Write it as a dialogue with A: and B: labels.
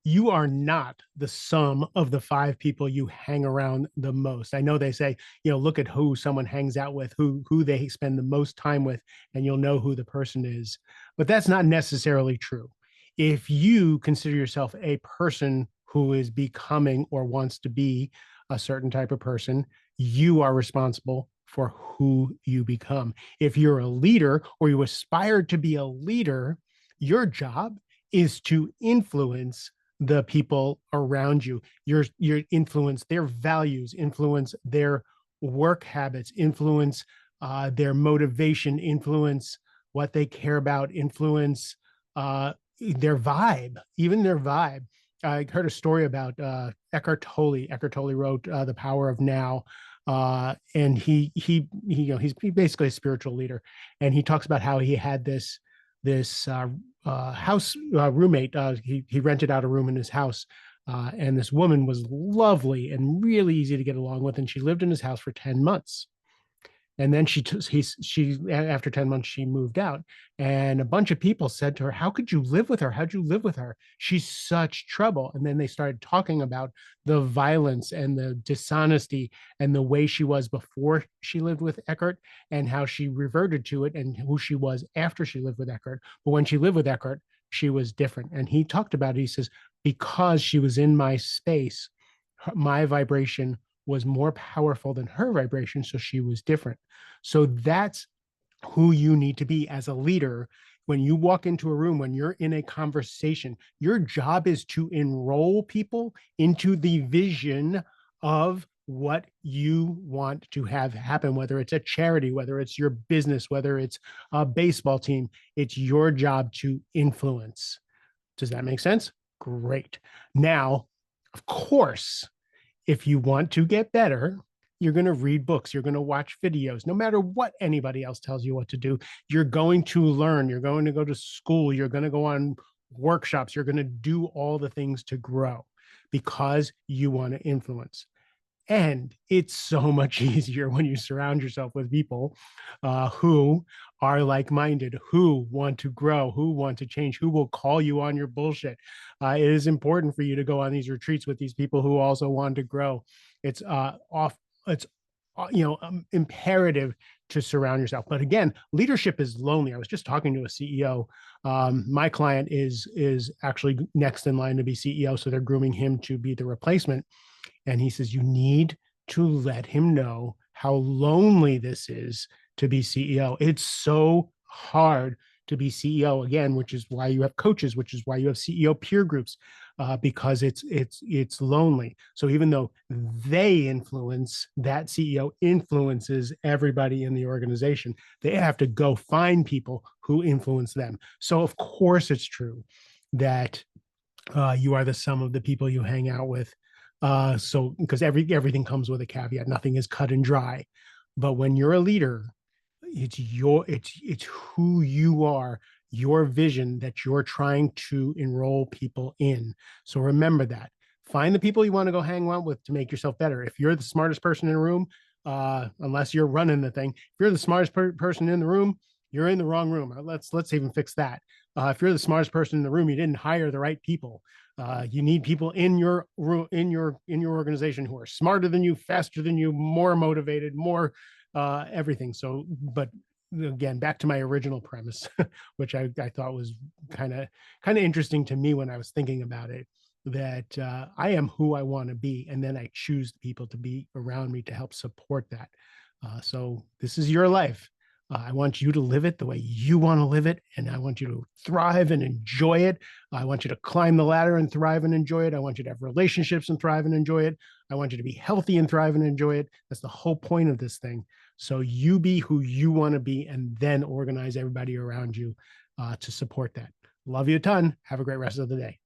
A: you are not the sum of the five people you hang around the most. I know they say, look at who someone hangs out with, who they spend the most time with, and you'll know who the person is. But that's not necessarily true. If you consider yourself a person who is becoming or wants to be a certain type of person, you are responsible for who you become. If you're a leader or you aspire to be a leader, your job is to influence the people around you. Your influence their values, influence their work habits, influence their motivation, influence what they care about, influence their vibe, even their vibe. I heard a story about Eckhart Tolle. Eckhart Tolle wrote The Power of Now, and he's basically a spiritual leader, and he talks about how he had this house roommate. He rented out a room in his house, and this woman was lovely and really easy to get along with, and she lived in his house for 10 months. And then she after 10 months she moved out, and a bunch of people said to her, how could you live with her? How'd you live with her? She's such trouble. And then they started talking about the violence and the dishonesty and the way she was before she lived with Eckhart, and how she reverted to it, and who she was after she lived with Eckhart. But when she lived with Eckhart, she was different. And he talked about it. He says, because she was in my space, my vibration was more powerful than her vibration, so she was different. So that's who you need to be as a leader. When you walk into a room, when you're in a conversation, your job is to enroll people into the vision of what you want to have happen, whether it's a charity, whether it's your business, whether it's a baseball team. It's your job to influence. Does that make sense? Great. Now, of course, if you want to get better, you're going to read books, you're going to watch videos. No matter what anybody else tells you what to do, you're going to learn, you're going to go to school, you're going to go on workshops, you're going to do all the things to grow because you want to influence. And it's so much easier when you surround yourself with people who are like minded, who want to grow, who want to change, who will call you on your bullshit. It is important for you to go on these retreats with these people who also want to grow. It's it's imperative to surround yourself. But again, leadership is lonely. I was just talking to a CEO. My client is actually next in line to be CEO, so they're grooming him to be the replacement. And he says, you need to let him know how lonely this is to be CEO. It's so hard to be CEO, again, which is why you have coaches, which is why you have CEO peer groups, because it's lonely. So even though they influence, that CEO influences everybody in the organization, they have to go find people who influence them. So of course it's true that you are the sum of the people you hang out with. So because everything comes with a caveat, nothing is cut and dry. But when you're a leader, it's who you are, your vision that you're trying to enroll people in. So remember that. Find the people you want to go hang out with to make yourself better. If you're the smartest person in the room, unless you're running the thing, if you're the smartest person in the room, you're in the wrong room. Let's even fix that. If you're the smartest person in the room, you didn't hire the right people. You need people in your organization who are smarter than you, faster than you, more motivated, more everything. So, but again, back to my original premise, which I thought was kind of interesting to me when I was thinking about it, that I am who I want to be, and then I choose the people to be around me to help support that. So this is your life. I want you to live it the way you want to live it, and I want you to thrive and enjoy it. I want you to climb the ladder and thrive and enjoy it. I want you to have relationships and thrive and enjoy it. I want you to be healthy and thrive and enjoy it. That's the whole point of this thing. So you be who you want to be, and then organize everybody around you to support that. Love you a ton. Have a great rest of the day.